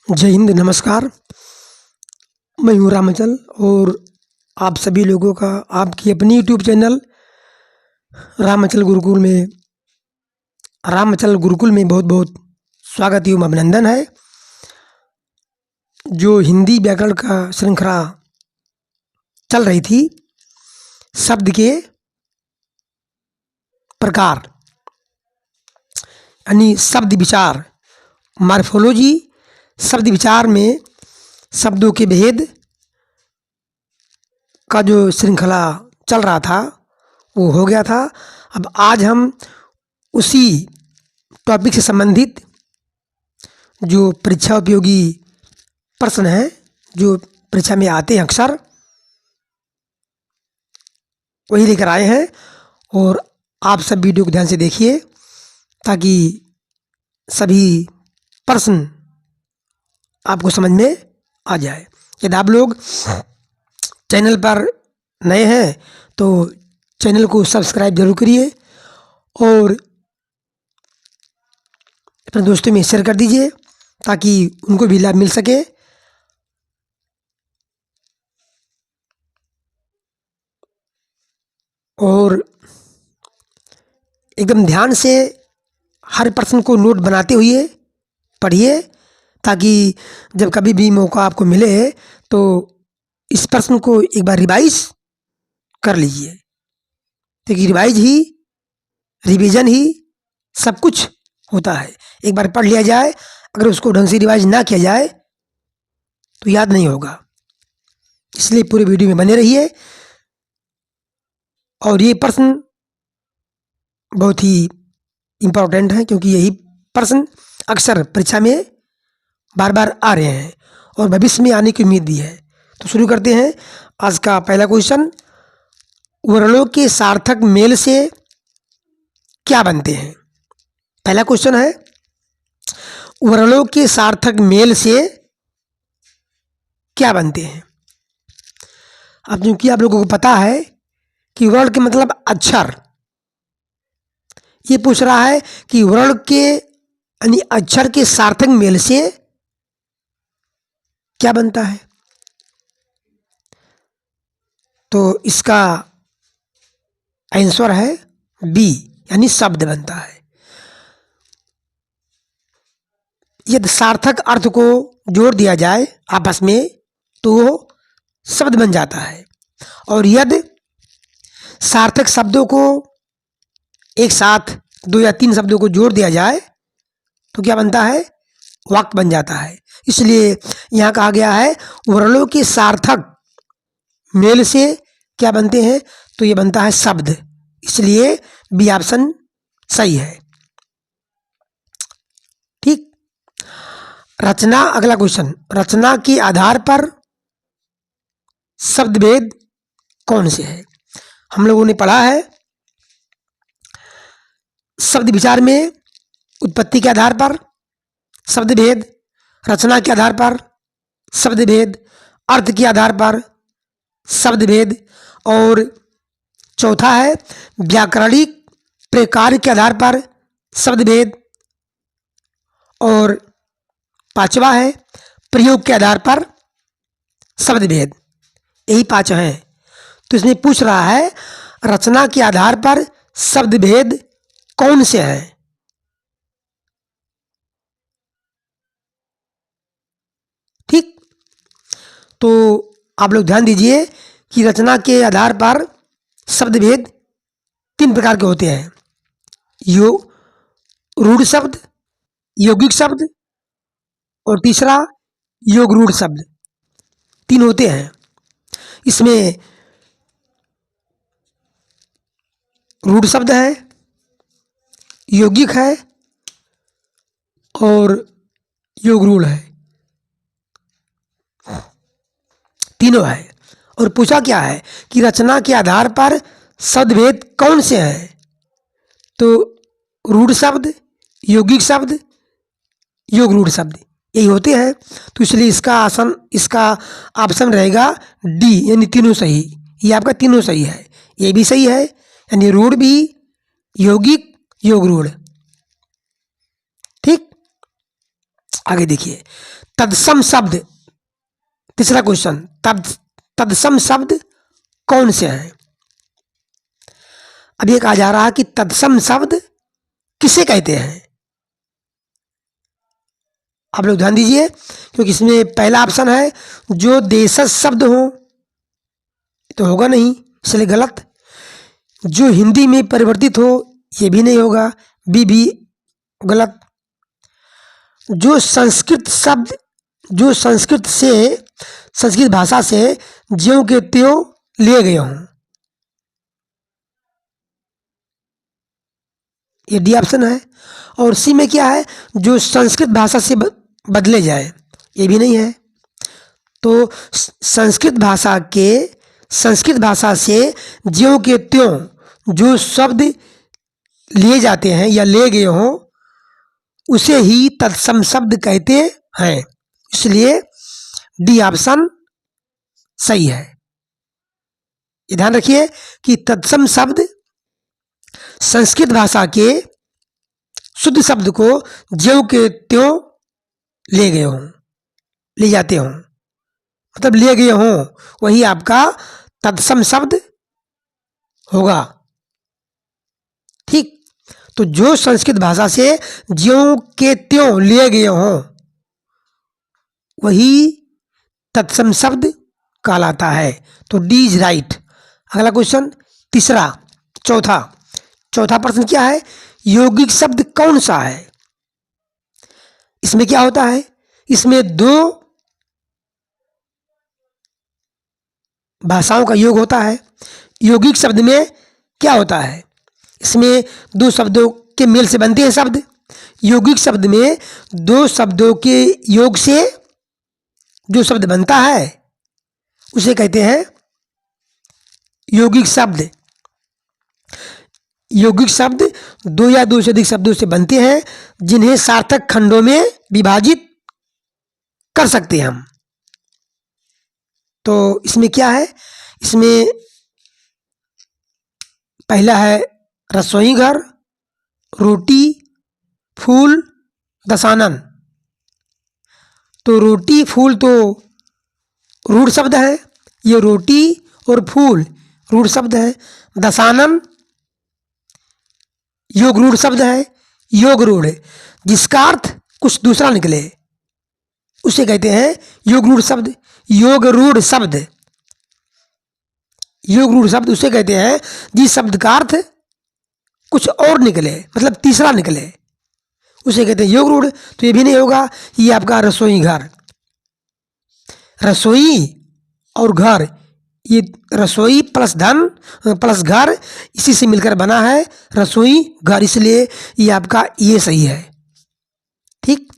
जय हिंद, नमस्कार। मैं हूँ रामाचल और आप सभी लोगों का आपकी अपनी यूट्यूब चैनल रामाचल गुरुकुल में बहुत बहुत स्वागत एवं अभिनंदन है। जो हिंदी व्याकरण का श्रृंखला चल रही थी, शब्द के प्रकार यानी शब्द विचार, मॉर्फोलॉजी, शब्द विचार में शब्दों के भेद का जो श्रृंखला चल रहा था वो हो गया था। अब आज हम उसी टॉपिक से संबंधित जो परीक्षा उपयोगी प्रश्न हैं, जो परीक्षा में आते हैं अक्सर, वही लेकर आए हैं। और आप सब वीडियो को ध्यान से देखिए ताकि सभी प्रश्न आपको समझ में आ जाए। यदि आप लोग चैनल पर नए हैं तो चैनल को सब्सक्राइब जरूर करिए और अपने दोस्तों में शेयर कर दीजिए ताकि उनको भी लाभ मिल सके। और एकदम ध्यान से हर प्रश्न को नोट बनाते हुए पढ़िए ताकि जब कभी भी मौका आपको मिले तो इस प्रश्न को एक बार रिवाइज कर लीजिए, क्योंकि रिवीजन ही सब कुछ होता है। एक बार पढ़ लिया जाए, अगर उसको ढंग से रिवाइज ना किया जाए तो याद नहीं होगा। इसलिए पूरे वीडियो में बने रहिए। और ये प्रश्न बहुत ही इम्पोर्टेंट है क्योंकि यही प्रश्न अक्सर परीक्षा में बार बार आ रहे हैं और भविष्य में आने की उम्मीद भी है। तो शुरू करते हैं आज का पहला क्वेश्चन। वर्णों के सार्थक मेल से क्या बनते हैं? पहला क्वेश्चन है, वर्णों के सार्थक मेल से क्या बनते हैं? अब क्योंकि आप लोगों को पता है कि वर्ण के मतलब अक्षर, ये पूछ रहा है कि वर्ण के यानी अक्षर के सार्थक मेल से क्या बनता है। तो इसका आंसर है बी, यानी शब्द बनता है। यदि सार्थक अर्थ को जोड़ दिया जाए आपस में तो वो शब्द बन जाता है, और यदि सार्थक शब्दों को एक साथ 2 या 3 शब्दों को जोड़ दिया जाए तो क्या बनता है? वाक्य बन जाता है। इसलिए यहाँ कहा गया है वर्णों के सार्थक मेल से क्या बनते हैं, तो ये बनता है शब्द। इसलिए बी ऑप्शन सही है। ठीक। रचना, अगला क्वेश्चन, रचना के आधार पर शब्द भेद कौन से है? हम लोगों ने पढ़ा है शब्द विचार में उत्पत्ति के आधार पर शब्द भेद, रचना के आधार पर शब्द भेद, अर्थ के आधार पर शब्द भेद, और चौथा है व्याकरणिक प्रकार के आधार पर शब्द भेद, और पांचवा है प्रयोग के आधार पर शब्द भेद। यही 5 हैं। तो इसमें पूछ रहा है रचना के आधार पर शब्द भेद कौन से हैं? ठीक। तो आप लोग ध्यान दीजिए कि रचना के आधार पर शब्द भेद 3 प्रकार के होते हैं। रूढ़ शब्द, यौगिक शब्द, और तीसरा योग रूढ़ शब्द। 3 होते हैं। इसमें रूढ़ शब्द है, यौगिक है और योग रूढ़ है, तीनों है। और पूछा क्या है कि रचना के आधार पर शब्द भेद कौन से हैं? तो रूढ़ शब्द, यौगिक शब्द, योग रूढ़ शब्द, यही होते हैं। तो इसलिए इसका ऑप्शन रहेगा डी, यानी तीनों सही। ये आपका तीनों सही है, ये भी सही है, यानी रूढ़ भी, यौगिक, योग रूढ़। ठीक। आगे देखिए, तत्सम शब्द, तीसरा क्वेश्चन, तत्सम शब्द कौन से हैं? अब ये कहा जा रहा है कि तत्सम शब्द किसे कहते हैं? आप लोग ध्यान दीजिए, क्योंकि इसमें पहला ऑप्शन है जो देशज शब्द हो, तो होगा नहीं, इसलिए गलत। जो हिंदी में परिवर्तित हो, ये भी नहीं होगा, बी भी गलत। जो संस्कृत शब्द, जो संस्कृत भाषा से ज्यों के त्यों लिए गए हों, ये डी ऑप्शन है। और सी में क्या है, जो संस्कृत भाषा से बदले जाए, ये भी नहीं है। तो संस्कृत भाषा से ज्यों के त्यों जो शब्द लिए जाते हैं या ले गए हों, उसे ही तत्सम शब्द कहते हैं। इसलिए डी ऑप्शन सही है। ये ध्यान रखिए कि तत्सम शब्द संस्कृत भाषा के शुद्ध शब्द को ज्यों के त्यों ले गए हों, ले जाते हों, मतलब ले गए हों, वही आपका तत्सम शब्द होगा। ठीक, तो जो संस्कृत भाषा से ज्यों के त्यों लिए गए हों, वही तत्सम शब्द कहलाता है। तो डी इज राइट। अगला क्वेश्चन, चौथा प्रश्न क्या है, यौगिक शब्द कौन सा है? इसमें क्या होता है, इसमें दो भाषाओं का योग होता है। यौगिक शब्द में क्या होता है, इसमें दो शब्दों के मेल से बनते हैं शब्द। यौगिक शब्द में दो शब्दों के योग से जो शब्द बनता है, उसे कहते हैं यौगिक शब्द। यौगिक शब्द दो या दो से अधिक शब्दों से बनते हैं, जिन्हें सार्थक खंडों में विभाजित कर सकते हैं हम। तो इसमें क्या है, इसमें पहला है रसोई घर, रोटी, फूल, दशानन। तो रोटी फूल तो रूढ़ शब्द है, ये रोटी और फूल रूढ़ शब्द है। दशानन योग रूढ़ शब्द है। योग रूढ़ जिसका अर्थ कुछ दूसरा निकले, उसे कहते हैं योग रूढ़ शब्द। योग रूढ़ शब्द, योग रूढ़ शब्द उसे कहते हैं जिस शब्द का अर्थ कुछ और निकले, मतलब तीसरा निकले, उसे कहते हैं योग रूढ़। तो ये भी नहीं होगा, ये आपका रसोई घर। रसोई और घर, ये रसोई प्लस धन प्लस घर, इसी से मिलकर बना है रसोई घर, इसलिए ये आपका ये सही है। ठीक,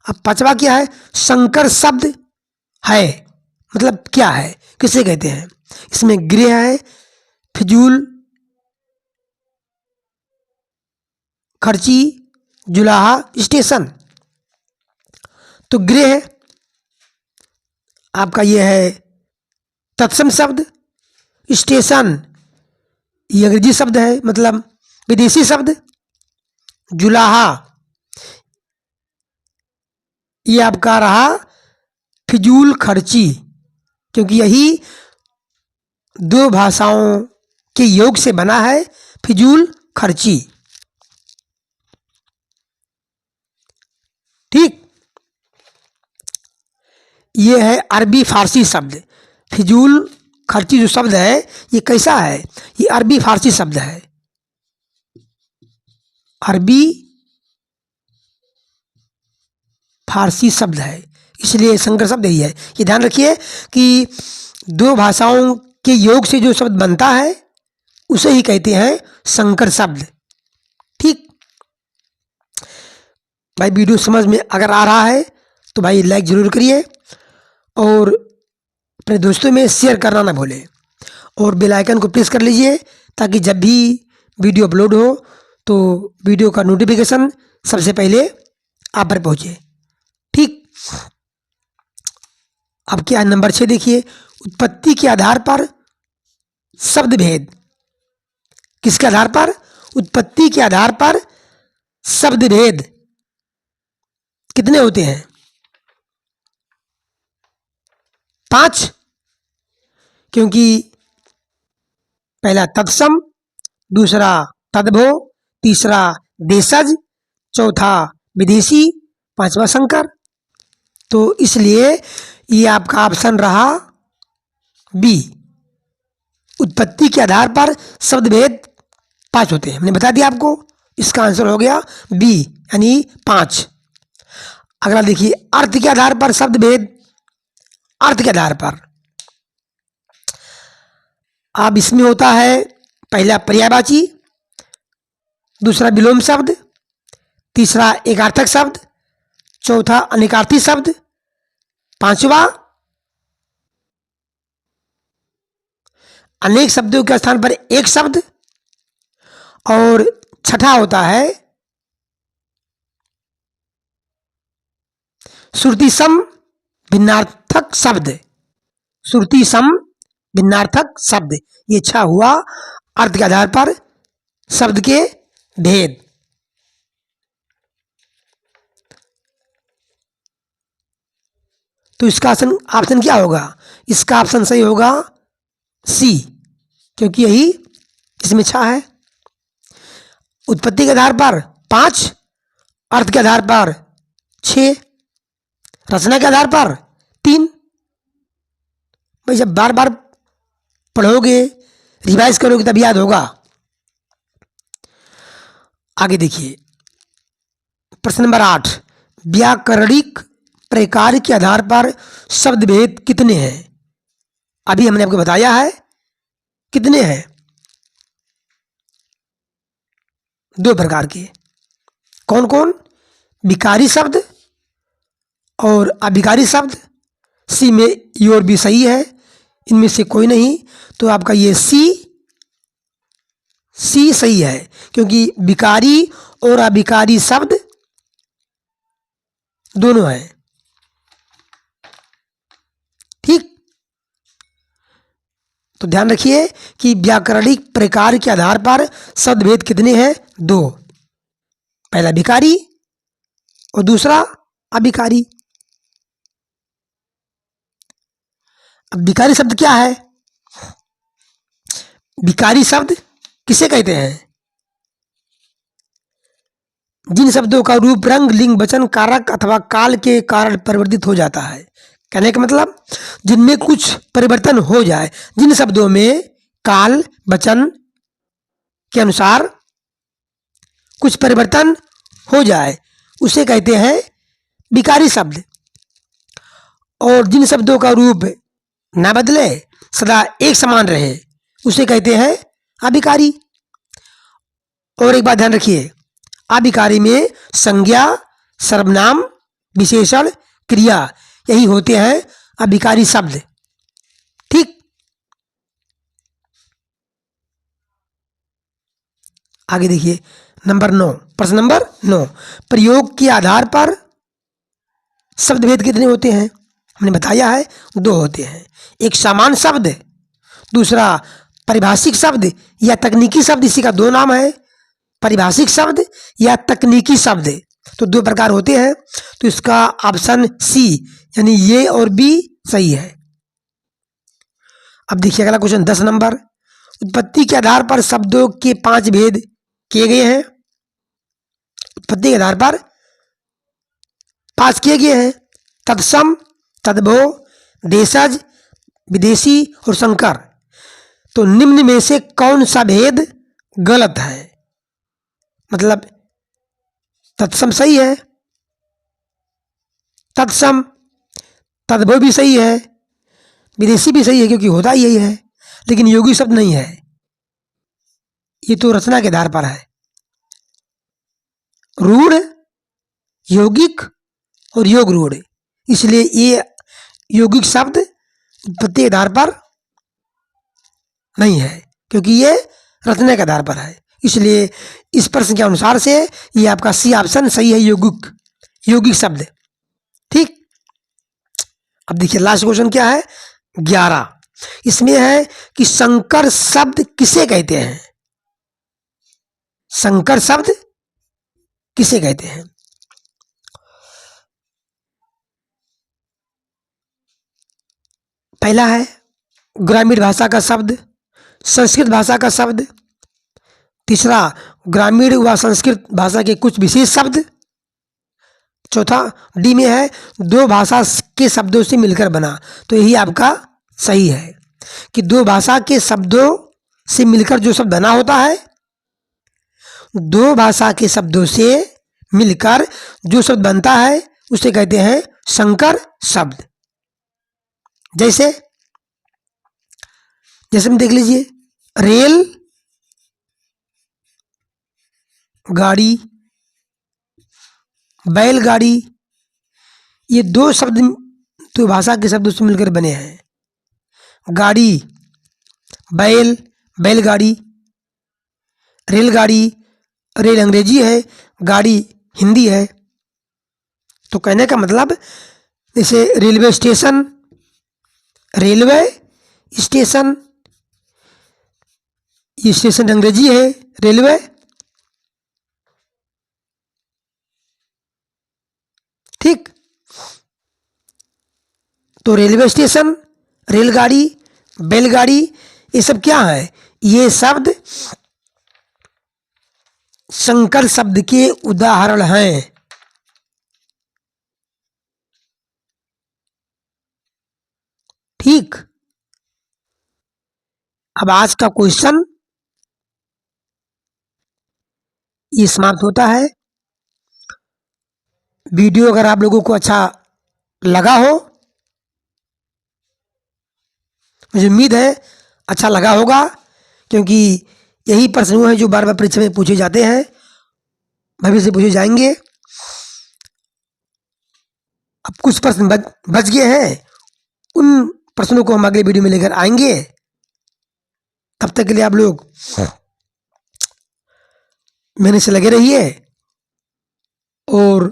अब पांचवा क्या है, संकर शब्द है, मतलब क्या है, किसे कहते हैं? इसमें गृह है, फिजूल खर्ची, जुलाहा, स्टेशन। तो गृह आपका ये है तत्सम शब्द। स्टेशन ये अंग्रेजी शब्द है, मतलब विदेशी शब्द। जुलाहा ये आपका रहा फिजूल खर्ची, क्योंकि यही दो भाषाओं के योग से बना है फिजूल खर्ची। ठीक, ये है अरबी फारसी शब्द। फिजूल खर्ची जो शब्द है, ये कैसा है, ये अरबी फारसी शब्द है। अरबी फारसी शब्द है, इसलिए संकर शब्द यही है। ये ध्यान रखिए कि दो भाषाओं के योग से जो शब्द बनता है, उसे ही कहते हैं संकर शब्द। ठीक भाई, वीडियो समझ में अगर आ रहा है तो भाई लाइक जरूर करिए और अपने दोस्तों में शेयर करना ना भूलें, और बेल आइकन को प्रेस कर लीजिए ताकि जब भी वीडियो अपलोड हो तो वीडियो का नोटिफिकेशन सबसे पहले आप पर पहुंचे। ठीक, अब क्या है, नंबर 6 देखिए, उत्पत्ति के आधार पर शब्द भेद। किसके आधार पर? उत्पत्ति के आधार पर शब्द भेद। कितने होते हैं? 5, क्योंकि पहला तत्सम, दूसरा तद्भव, तीसरा देशज, चौथा विदेशी, पांचवा संकर। तो इसलिए ये आपका ऑप्शन रहा बी। उत्पत्ति के आधार पर शब्द भेद 5 होते हैं, हमने बता दिया आपको। इसका आंसर हो गया बी, यानी 5। अगला देखिए, अर्थ के आधार पर शब्द भेद। अर्थ के आधार पर अब इसमें होता है पहला पर्यायवाची, दूसरा विलोम शब्द, तीसरा एकार्थक शब्द, चौथा अनेकार्थी शब्द, पांचवा अनेक शब्दों के स्थान पर एक शब्द, और छठा होता है श्रुति सम भिन्नार्थक शब्द। श्रुति सम भिन्नार्थक शब्द, ये 6 हुआ अर्थ के आधार पर शब्द के भेद। तो इसका ऑप्शन क्या होगा? इसका ऑप्शन सही होगा सी, क्योंकि यही इसमें 6 है। उत्पत्ति के आधार पर 5, अर्थ के आधार पर 6, रचना के आधार पर 3। भाई जब बार बार पढ़ोगे, रिवाइज करोगे तब याद होगा। आगे देखिए, प्रश्न नंबर 8, व्याकरणिक प्रकार के आधार पर शब्द भेद कितने हैं? अभी हमने आपको बताया है कितने हैं, 2 प्रकार के। कौन कौन? विकारी शब्द और अभिकारी शब्द। सी में ई और बी सही है, इनमें से कोई नहीं। तो आपका ये सी सही है, क्योंकि विकारी और अभिकारी शब्द दोनों हैं। ठीक, तो ध्यान रखिए कि व्याकरणिक प्रकार के आधार पर शब्द भेद कितने हैं? 2। पहला विकारी और दूसरा अभिकारी। अब विकारी शब्द क्या है? विकारी शब्द किसे कहते हैं? जिन शब्दों का रूप, रंग, लिंग, वचन, कारक अथवा काल के कारण परिवर्तित हो जाता है। कहने का मतलब जिनमें कुछ परिवर्तन हो जाए, जिन शब्दों में काल, वचन के अनुसार कुछ परिवर्तन हो जाए, उसे कहते हैं विकारी शब्द। और जिन शब्दों का रूप न बदले, सदा एक समान रहे, उसे कहते हैं अभिकारी। और एक बात ध्यान रखिए, अभिकारी में संज्ञा, सर्वनाम, विशेषण, क्रिया, यही होते हैं अभिकारी शब्द। ठीक, आगे देखिए नंबर 9, प्रश्न नंबर 9, प्रयोग के आधार पर शब्द भेद कितने होते हैं? हमने बताया है 2 होते हैं। एक सामान्य शब्द, दूसरा परिभाषिक शब्द या तकनीकी शब्द। इसी का 2 नाम है, परिभाषिक शब्द या तकनीकी शब्द। तो 2 प्रकार होते हैं। तो इसका ऑप्शन सी, यानी ये और बी सही है। अब देखिए अगला क्वेश्चन 10 नंबर, उत्पत्ति के आधार पर शब्दों के 5 भेद किए गए हैं। उत्पत्ति के आधार पर 5 किए गए हैं, तत्सम, तद्भव, देशज, विदेशी और संकर। तो निम्न में से कौन सा भेद गलत है? मतलब तत्सम सही है, तत्सम, तद्भव भी सही है, विदेशी भी सही है, क्योंकि होता ही यही है, लेकिन योगी शब्द नहीं है। ये तो रचना के आधार पर है। रूढ़, यौगिक और योग रूढ़, इसलिए ये यौगिक शब्द उत्पत्ति के आधार पर नहीं है, क्योंकि ये रचना के आधार पर है। इसलिए इस प्रश्न के अनुसार से ये आपका सी ऑप्शन सही है, यौगिक शब्द। ठीक, अब देखिए लास्ट क्वेश्चन क्या है 11, इसमें है कि संकर शब्द किसे कहते हैं? संकर शब्द किसे कहते हैं? पहला है ग्रामीण भाषा का शब्द, संस्कृत भाषा का शब्द। तीसरा, ग्रामीण व संस्कृत भाषा के कुछ विशेष शब्द। चौथा, डी में है दो भाषा के शब्दों से मिलकर बना। तो यही आपका सही है कि दो भाषा के शब्दों से मिलकर जो शब्द बना होता है, दो भाषा के शब्दों से मिलकर जो शब्द बनता है उसे कहते हैं संकर शब्द। जैसे में देख लीजिए, रेल गाड़ी, बैलगाड़ी, ये दो शब्द तो भाषा के शब्दों से मिलकर बने हैं। गाड़ी, बैल, बैलगाड़ी, रेलगाड़ी, रेल अंग्रेजी है, गाड़ी हिंदी है। तो कहने का मतलब जैसे रेलवे स्टेशन, रेलवे स्टेशन, ये स्टेशन अंग्रेजी है, रेलवे। ठीक, तो रेलवे स्टेशन, रेलगाड़ी, बैलगाड़ी, ये सब क्या है? ये शब्द संकर शब्द के उदाहरण हैं। ठीक, अब आज का क्वेश्चन ये समाप्त होता है। वीडियो अगर आप लोगों को अच्छा लगा हो, मुझे उम्मीद है अच्छा लगा होगा, क्योंकि यही प्रश्न वो हैं जो बार बार परीक्षा में पूछे जाते हैं, भविष्य से पूछे जाएंगे। अब कुछ प्रश्न बच गए हैं, उन प्रश्नों को हम अगले वीडियो में लेकर आएंगे। तब तक के लिए आप लोग मेहनत से लगे रहिए और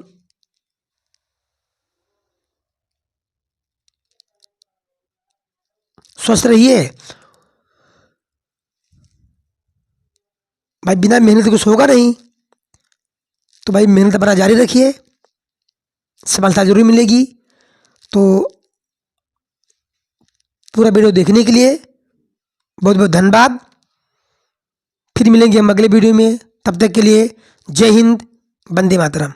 स्वस्थ रहिए। भाई बिना मेहनत कुछ होगा नहीं, तो भाई मेहनत अपना जारी रखिए, सफलता जरूर मिलेगी। तो पूरा वीडियो देखने के लिए बहुत बहुत धन्यवाद। फिर मिलेंगे हम अगले वीडियो में, तब तक के लिए जय हिंद, वंदे मातरम।